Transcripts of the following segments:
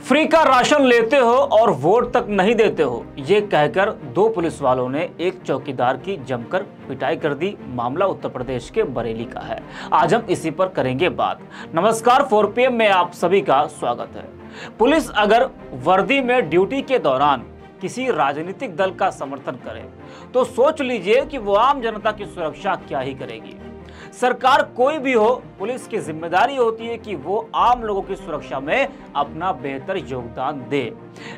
Free का ration लेते हो और वोट तक नहीं देते हो, ये कहकर दो पुलिस वालों ने एक चौकीदार की जमकर पिटाई कर दी। मामला उत्तर प्रदेश के बरेली का है। आज हम इसी पर करेंगे बात। नमस्कार, 4PM में आप सभी का स्वागत है। पुलिस अगर वर्दी में ड्यूटी के दौरान किसी राजनीतिक दल का समर्थन करे तो सोच लीजिए कि वो आम जनता की सुरक्षा क्या ही करेगी। सरकार कोई भी हो, पुलिस की जिम्मेदारी होती है कि वो आम लोगों की सुरक्षा में अपना बेहतर योगदान दे।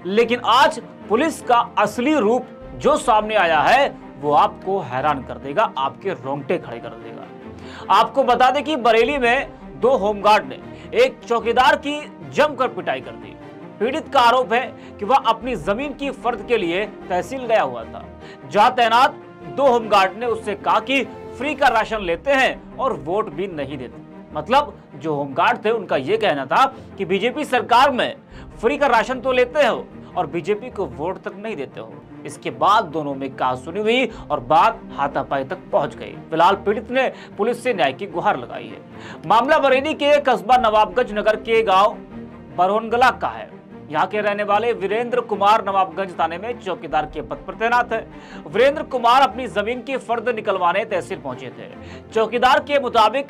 लेकिन आज पुलिस का असली रूप जो सामने आया है वो आपको हैरान कर देगा, आपके रोंगटे खड़े कर देगा। आपको बता दें कि बरेली में दो होमगार्ड ने एक चौकीदार की जमकर पिटाई कर दी। पीड़ित का आरोप है कि वह अपनी जमीन की फर्द के लिए तहसील गया हुआ था, जहां तैनात दो होमगार्ड ने उससे कहा कि फ्री का राशन लेते हैं और वोट भी नहीं देते। मतलब जो होमगार्ड थे उनका यह कहना था कि बीजेपी सरकार में फ्री का राशन तो लेते हो और बीजेपी को वोट तक नहीं देते हो। इसके बाद दोनों में कहासुनी हुई और बात हाथापाई तक पहुंच गई। फिलहाल पीड़ित ने पुलिस से न्याय की गुहार लगाई है। मामला बरेली के कस्बा नवाबगंज नगर के गांव बरहोनगला का है। यहाँ के रहने वाले वीरेंद्र कुमार नवाबगंज थाने में चौकीदार के पद पर तैनात है। वीरेंद्र कुमार अपनी जमीन की फर्द निकलवाने तहसील पहुंचे थे। चौकीदार के मुताबिक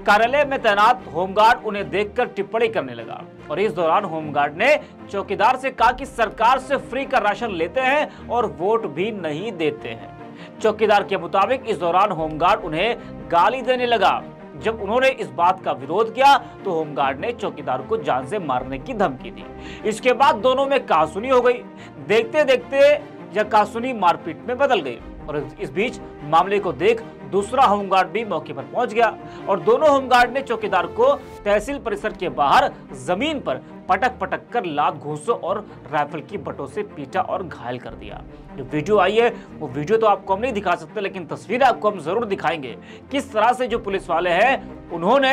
कार्यालय में तैनात होमगार्ड उन्हें देखकर टिप्पणी करने लगा और इस दौरान होमगार्ड ने चौकीदार से कहा कि सरकार से फ्री का राशन लेते हैं और वोट भी नहीं देते हैं। चौकीदार के मुताबिक इस दौरान होमगार्ड उन्हें गाली देने लगा। जब उन्होंने इस बात का विरोध किया तो होमगार्ड ने चौकीदार को जान से मारने की धमकी दी। इसके बाद दोनों में कहासुनी हो गई। देखते देखते यह कहासुनी मारपीट में बदल गई और इस बीच मामले को देख दूसरा होमगार्ड भी मौके पर पहुंच गया और दोनों होमगार्ड ने चौकीदार को तहसील परिसर के बाहर जमीन पर पटक पटक कर लात घूंसों और राइफल की बटों से पीटा और घायल कर दिया। जो वीडियो आई है वो वीडियो तो आपको हम नहीं दिखा सकते, लेकिन तस्वीरें आपको हम जरूर दिखाएंगे किस तरह से जो पुलिस वाले हैं उन्होंने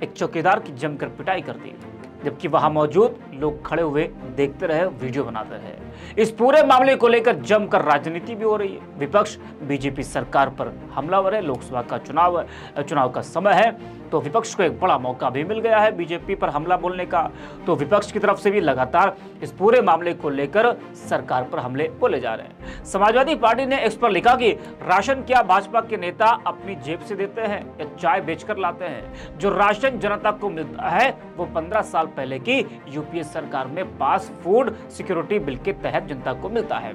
एक चौकीदार की जमकर पिटाई कर दी, जबकि वहां मौजूद लोग खड़े हुए देखते रहे, वीडियो बनाते रहे। इस पूरे मामले को लेकर जमकर राजनीति भी हो रही है। विपक्ष बीजेपी सरकार पर हमलावर है। लोकसभा का चुनाव का समय है तो विपक्ष को एक बड़ा मौका भी मिल गया है बीजेपी पर हमला बोलने का। तो विपक्ष की तरफ से भी लगातार इस पूरे मामले को लेकर सरकार पर हमले बोले जा रहे हैं। समाजवादी पार्टी ने इस पर लिखा कि राशन क्या भाजपा के नेता अपनी जेब से देते हैं या चाय बेचकर लाते हैं? जो राशन जनता को मिलता है वो 15 साल पहले की यूपीए सरकार में पास फूड सिक्योरिटी बिल के तहत जनता को मिलता है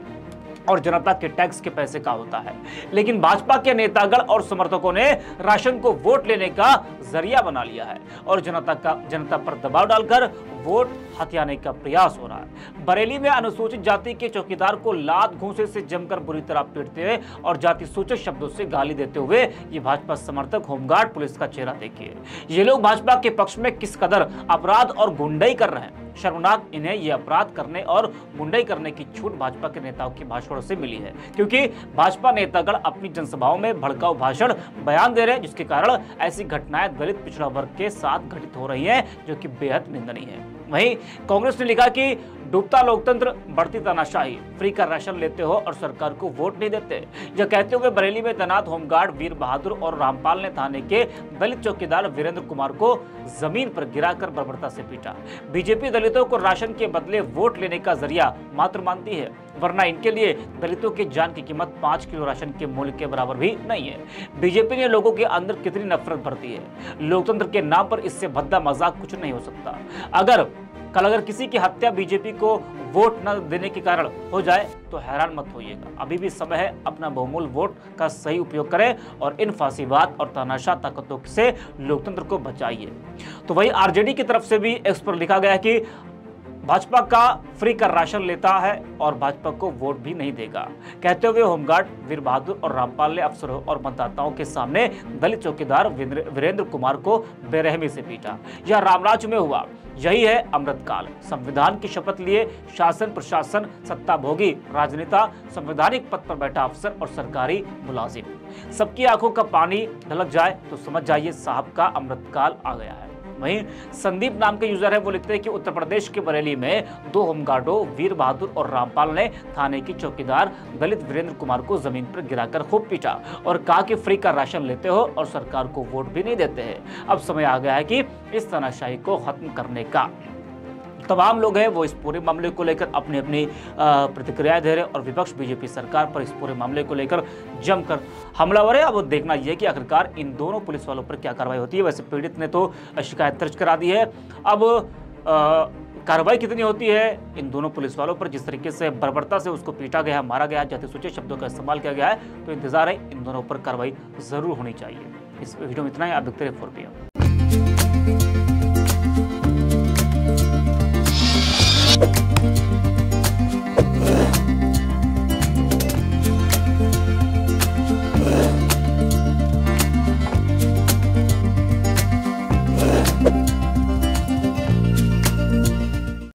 और जनता के टैक्स के पैसे का होता है। लेकिन भाजपा के नेतागण और समर्थकों ने राशन को वोट लेने का जरिया बना लिया है और जनता पर दबाव डालकर वोट हथियाने का प्रयास हो रहा है। बरेली में अनुसूचित जाति के चौकीदार को लात घूंसे से जमकर बुरी तरह पीटते हुए और जाति सूचक शब्दों से गाली देते हुए ये भाजपा समर्थक होमगार्ड पुलिस का चेहरा देखिए। ये लोग भाजपा के पक्ष में किस कदर अपराध और गुंडाई कर रहे हैं। शर्मनाक इन्हें ये अपराध करने और गुंडाई करने की छूट भाजपा के नेताओं के भाषणों से मिली है, क्योंकि भाजपा नेतागण अपनी जनसभाओं में भड़काऊ भाषण बयान दे रहे हैं, जिसके कारण ऐसी घटनाएं दलित पिछड़ा वर्ग के साथ घटित हो रही हैं, जो कि बेहद निंदनीय है। वहीं कांग्रेस ने लिखा कि डूबता लोकतंत्र, बढ़ती तानाशाही, फ्री का राशन लेते हो और सरकार को वोट नहीं देते। यह कहते हुए बरेली में तैनात होमगार्ड वीर बहादुर और रामपाल ने थाने के दलित चौकीदार वीरेंद्र कुमार को जमीन पर गिराकर बर्बरता से पीटा। बीजेपी दलितों को राशन के बदले वोट लेने का जरिया मात्र मानती है, वरना इनके लिए दलितों की जान की कीमत 5 किलो राशन के मूल्य के बराबर भी नहीं है। बीजेपी ने लोगों के अंदर कितनी नफरत भरती है। लोकतंत्र के नाम पर इससे भद्दा मजाक कुछ नहीं हो सकता। अगर किसी की हत्या बीजेपी को वोट न देने के कारण हो जाए तो हैरान मत होइएगा। अभी भी समय है, अपना बहुमूल्य वोट का सही उपयोग करें और इन फांसीवाद और तानाशाह ताकतों से लोकतंत्र को बचाइए। तो वही आरजेडी की तरफ से भी इस पर लिखा गया है कि भाजपा का फ्री का राशन लेता है और भाजपा को वोट भी नहीं देगा। कहते हुए होमगार्ड वीर बहादुर और रामपाल ने अफसरों और मतदाताओं के सामने दलित चौकीदार वीरेंद्र कुमार को बेरहमी से पीटा। यह रामराज्य में हुआ, यही है अमृतकाल। संविधान की शपथ लिए शासन प्रशासन सत्ताभोगी राजनेता, संवैधानिक पद पर बैठा अफसर और सरकारी मुलाजिम, सबकी आंखों का पानी ढलक जाए तो समझ जाइए साहब का अमृतकाल आ गया है। वहीं संदीप नाम के यूजर है, वो लिखते हैं कि उत्तर प्रदेश के बरेली में दो होमगार्डों वीर बहादुर और रामपाल ने थाने की चौकीदार दलित वीरेंद्र कुमार को जमीन पर गिराकर खूब पीटा और कहा कि फ्री का राशन लेते हो और सरकार को वोट भी नहीं देते हैं। अब समय आ गया है कि इस तानाशाही को खत्म करने का। तमाम लोग हैं वो इस पूरे मामले को लेकर अपनी अपनी प्रतिक्रियाएं दे रहे हैं और विपक्ष बीजेपी सरकार पर इस पूरे मामले को लेकर जमकर हमलावर है। अब देखना यह कि आखिरकार इन दोनों पुलिस वालों पर क्या कार्रवाई होती है। वैसे पीड़ित ने तो शिकायत दर्ज करा दी है, अब कार्रवाई कितनी होती है इन दोनों पुलिस वालों पर। जिस तरीके से बर्बरता से उसको पीटा गया, मारा गया, जाति सूचे शब्दों का इस्तेमाल किया गया है, तो इंतजार है इन दोनों पर कार्रवाई जरूर होनी चाहिए। इस वीडियो में इतना ही। आप देखते रहिए 4PM।